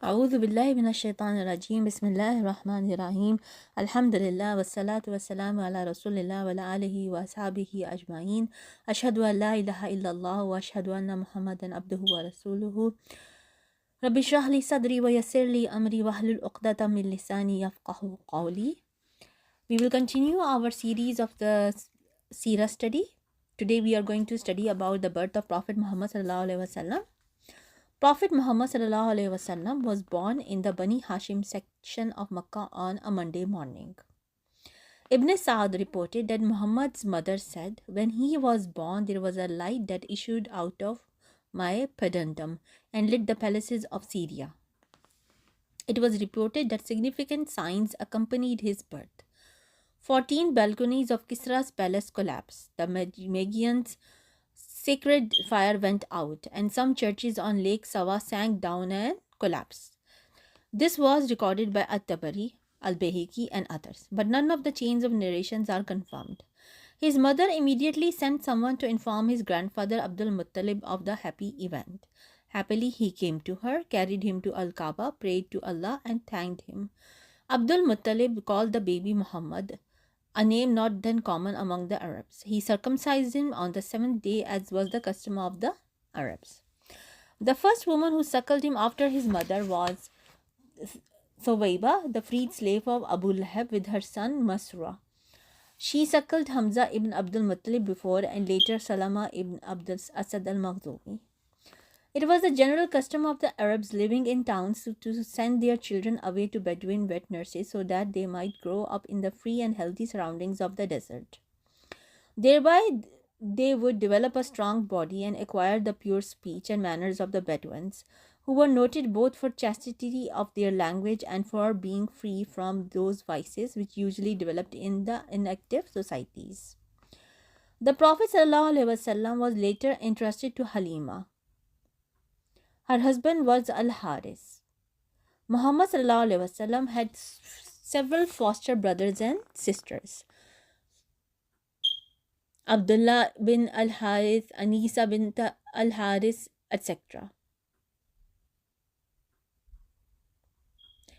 أعوذ بالله من الشيطان الرجيم بسم الله الرحمن الرحيم الحمد لله والصلاة والسلام على رسول الله وعلى آله وأصحابه أجمعين أشهد أن لا إله إلا الله وأشهد أن محمدا عبده ورسوله رب اشرح لي صدري ويسر لي أمري واحلل عقدة من لساني يفقهوا قولي. We will continue our series of the Seerah study. Today we are going to study about the birth of Prophet Muhammad sallallahu alaihi wasallam. Prophet Muhammad sallallahu alaihi wasallam was born in the Bani Hashim section of Makkah on a Monday morning. Ibn Sa'd reported that Muhammad's mother said, "When he was born, there was a light that issued out of my peduntum and lit the palaces of Syria." It was reported that significant signs accompanied his birth. 14 balconies of Kisra's palace collapsed. The Magians sacred fire went out, and some churches on Lake Sawa sank down and collapsed. This was recorded by At-Tabari, Al-Bayhaqi, and others, but none of the chains of narrations are confirmed. His mother immediately sent someone to inform his grandfather Abdul Muttalib of the happy event. Happily, he came to her, carried him to Al-Kaaba, prayed to Allah, and thanked him. Abdul Muttalib called the baby Muhammad, a name not then common among the Arabs. He circumcised him on the 7th day, as was the custom of the Arabs. The first woman who suckled him after his mother was Thuwayba, the freed slave of Abu Lahab, with her son Masrur. She suckled Hamza ibn Abdul Muttalib before and later Salama ibn Abdul Asad al-Makhzumi. It was the general custom of the Arabs living in towns to send their children away to Bedouin wet nurses so that they might grow up in the free and healthy surroundings of the desert. Thereby, they would develop a strong body and acquire the pure speech and manners of the Bedouins, who were noted both for chastity of their language and for being free from those vices which usually developed in the inactive societies. The Prophet ﷺ was later entrusted to Halima. Her husband was Al-Haris. Muhammad ﷺ had several foster brothers and sisters. Abdullah bin Al-Haris, Anisa bint Al-Haris, etc.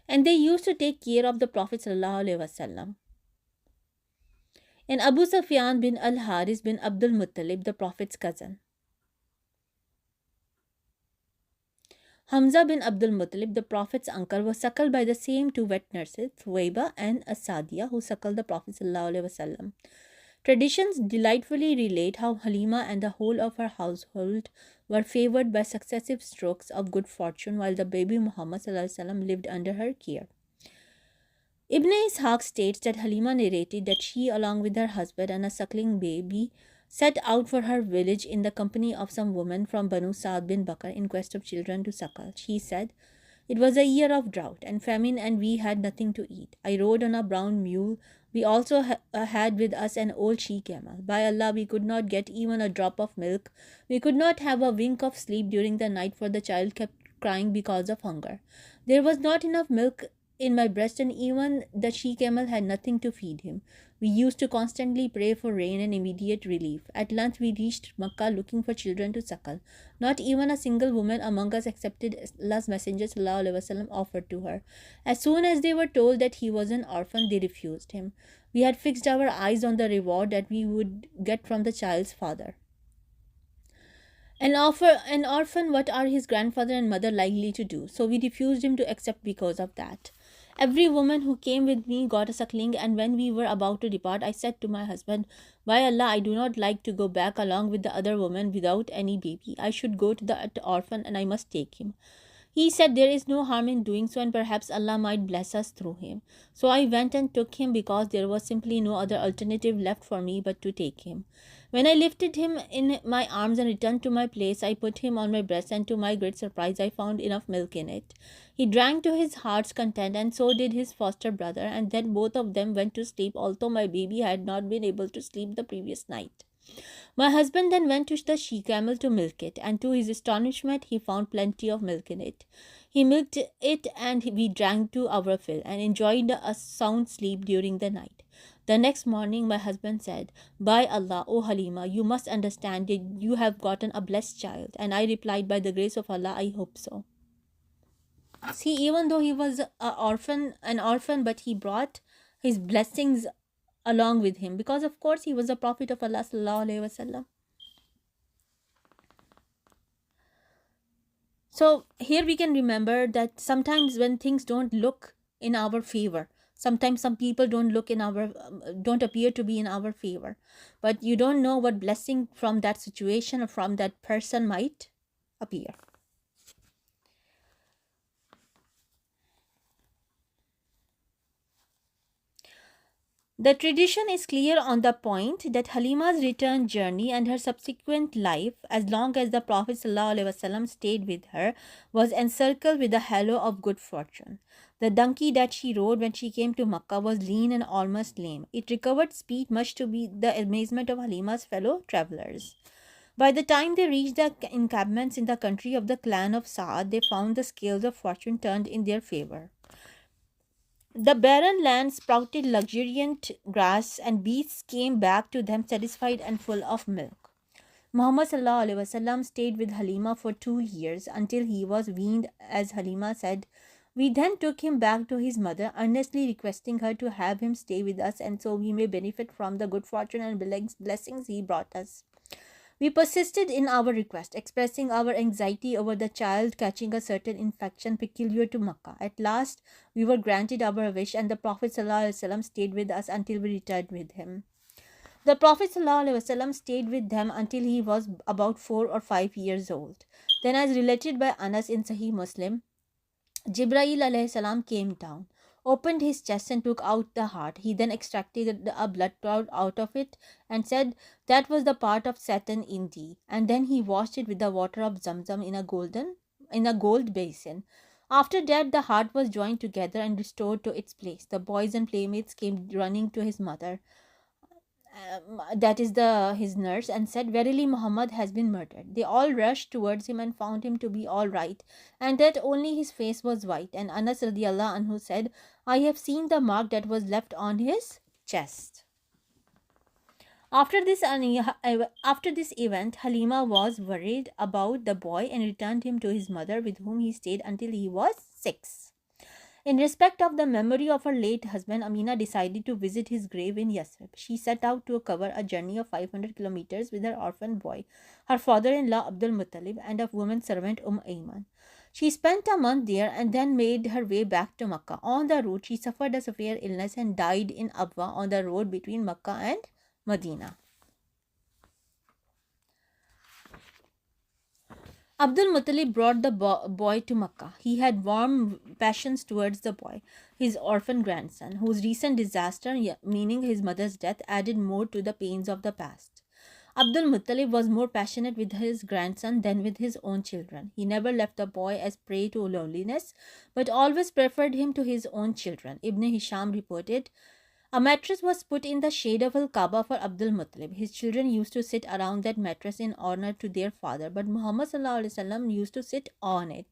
And they used to take care of the Prophet ﷺ. And Abu Sufyan bin Al-Haris bin Abdul Muttalib, the Prophet's cousin. Hamza bin Abdul Muttalib, the Prophet's uncle, was suckled by the same two wet nurses, Thuwayba and Asadiya, who suckled the Prophet ﷺ. Traditions delightfully relate how Halima and the whole of her household were favored by successive strokes of good fortune while the baby Muhammad ﷺ lived under her care. Ibn Ishaq states that Halima narrated that she, along with her husband and a suckling baby, set out for her village in the company of some women from Banu Sa'd bin Bakr in quest of children to suckle. She said, "It was a year of drought and famine and we had nothing to eat. I rode on a brown mule. We also had with us an old she-camel. By Allah, we could not get even a drop of milk. We could not have a wink of sleep during the night, for the child kept crying because of hunger. There was not enough milk in my breast, and even the she-camel had nothing to feed him. We used to constantly pray for rain and immediate relief. At length we reached Makkah looking for children to suckle. Not even a single woman among us accepted Allah's Messenger ﷺ offered to her. As soon as they were told that he was an orphan, they refused him. We had fixed our eyes on the reward that we would get from the child's father. An orphan, what are his grandfather and mother likely to do? So we refused him to accept because of that. Every woman who came with me got a suckling, and when we were about to depart, I said to my husband, 'By Allah, I do not like to go back along with the other women without any baby. I should go to the orphan and I must take him.' He said, 'There is no harm in doing so, and perhaps Allah might bless us through him.' So I went and took him because there was simply no other alternative left for me but to take him. When I lifted him in my arms and returned to my place, I put him on my breast, and to my great surprise, I found enough milk in it. He drank to his heart's content, and so did his foster brother, and then both of them went to sleep, although my baby had not been able to sleep the previous night. My husband then went to the she-camel to milk it, and to his astonishment, he found plenty of milk in it. He milked it, and we drank to our fill, and enjoyed a sound sleep during the night. The next morning, my husband said, 'By Allah, O Halima, you must understand that you have gotten a blessed child.' And I replied, 'By the grace of Allah, I hope so.' See, even though he was an orphan, but he brought his blessings along with him, because of course he was a prophet of Allah sallallahu alaihi wasallam. So here we can remember that sometimes when things don't look in our favor, sometimes some people don't appear to be in our favor, but you don't know what blessing from that situation or from that person might appear. The tradition is clear on the point that Halima's return journey and her subsequent life, as long as the Prophet ﷺ stayed with her, was encircled with the halo of good fortune. The donkey that she rode when she came to Makkah was lean and almost lame. It recovered speed, much to be the amazement of Halima's fellow travelers. By the time they reached the encampments in the country of the clan of Saad, they found the scales of fortune turned in their favor. The barren land sprouted luxuriant grass, and beasts came back to them satisfied and full of milk. Muhammad stayed with Halima for 2 years until he was weaned, as Halima said. We then took him back to his mother, earnestly requesting her to have him stay with us, and so we may benefit from the good fortune and blessings he brought us. We persisted in our request, expressing our anxiety over the child catching a certain infection peculiar to Makkah. At last, we were granted our wish, and the Prophet ﷺ stayed with us until we returned with him. The Prophet ﷺ stayed with them until he was about 4 or 5 years old. Then, as related by Anas in Sahih Muslim, Jibreel alayhi salam came down, opened his chest and took out the heart. He then extracted a blood cloud out of it and said that was the part of Satan in thee. And then he washed it with the water of Zamzam in a gold basin. After that, the heart was joined together and restored to its place. The boys and playmates came running to his mother, that is the his nurse, and said, verily Muhammad has been murdered. They all rushed towards him and found him to be all right, and that only his face was white. And Anas radiallahu anhu said, I have seen the mark that was left on his chest. After this event, Halima was worried about the boy and returned him to his mother, with whom he stayed until he was 6. In respect of the memory of her late husband, Amina decided to visit his grave in Yasrib. She set out to cover a journey of 500 kilometers with her orphan boy, her father-in-law Abdul Muttalib, and a woman servant Ayman. She spent a month there and then made her way back to Makkah. On the route, she suffered a severe illness and died in Abwa on the road between Makkah and Medina. Abdul Muttalib brought the boy to Makkah. He had warm passions towards the boy, his orphan grandson, whose recent disaster, meaning his mother's death, added more to the pains of the past. Abdul Muttalib was more passionate with his grandson than with his own children. He never left the boy as prey to loneliness, but always preferred him to his own children. Ibn Hisham reported, a mattress was put in the shade of Al-Kaaba for Abdul Muttalib. His children used to sit around that mattress in honor to their father, but Muhammad ﷺ used to sit on it.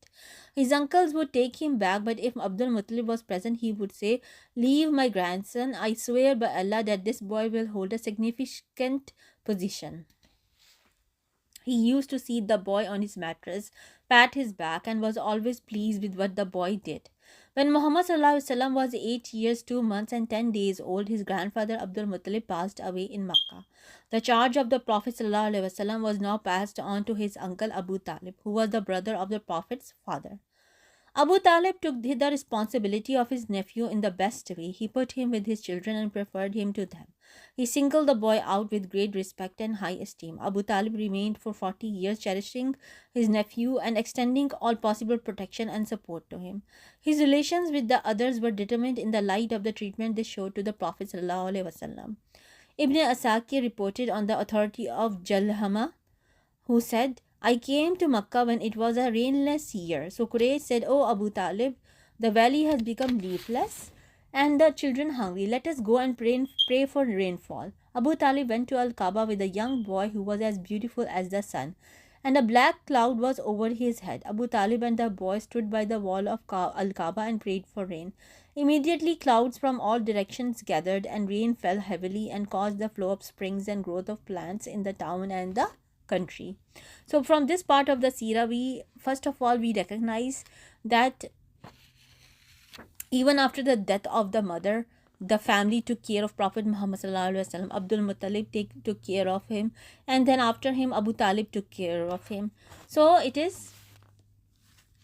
His uncles would take him back, but if Abdul Muttalib was present, he would say, leave my grandson. I swear by Allah that this boy will hold a significant position. He used to seat the boy on his mattress, pat his back, and was always pleased with what the boy did. When Muhammad ﷺ was 8 years, 2 months, and 10 days old, his grandfather Abdul Muttalib passed away in Makkah. The charge of the Prophet ﷺ was now passed on to his uncle Abu Talib, who was the brother of the Prophet's father. Abu Talib took the responsibility of his nephew in the best way. He put him with his children and preferred him to them. He singled the boy out with great respect and high esteem. Abu Talib remained for 40 years, cherishing his nephew and extending all possible protection and support to him. His relations with the others were determined in the light of the treatment they showed to the Prophet ﷺ. Ibn Asakir reported on the authority of Jalhama, who said, I came to Makkah when it was a rainless year. So Quraysh said, O Abu Talib, the valley has become leafless and the children hungry. Let us go and pray for rainfall. Abu Talib went to Al-Kaaba with a young boy who was as beautiful as the sun, and a black cloud was over his head. Abu Talib and the boy stood by the wall of Al-Kaaba and prayed for rain. Immediately clouds from all directions gathered, and rain fell heavily and caused the flow of springs and growth of plants in the town and the country. So from this part of the Seerah, we first of all we recognize that Even after the death of the mother, the family took care of Prophet Muhammad sallallahu alaihi wasallam. Abdul Muttalib took care of him, and then after him, Abu Talib took care of him. So it is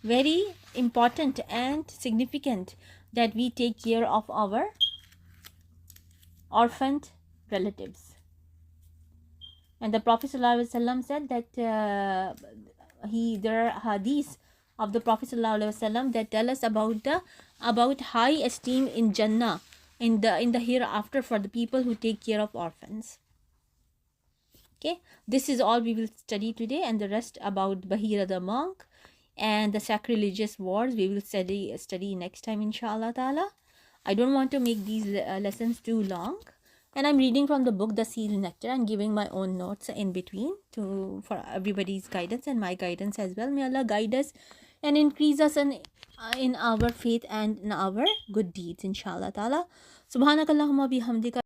very important and significant that we take care of our orphaned relatives. And the Prophet ﷺ said that there are hadiths of the Prophet ﷺ that tell us about high esteem in Jannah, in the hereafter, for the people who take care of orphans. Okay, this is all we will study today, and the rest about Bahira the monk and the sacrilegious wars we will study next time, inshallah ta'ala. I don't want to make these lessons too long, and I'm reading from the book The Seal Nectar and giving my own notes in between for everybody's guidance and my guidance as well. May Allah guide us and increase us in our faith and in our good deeds, inshallah ta'ala. Subhanakallahumma bihamdika.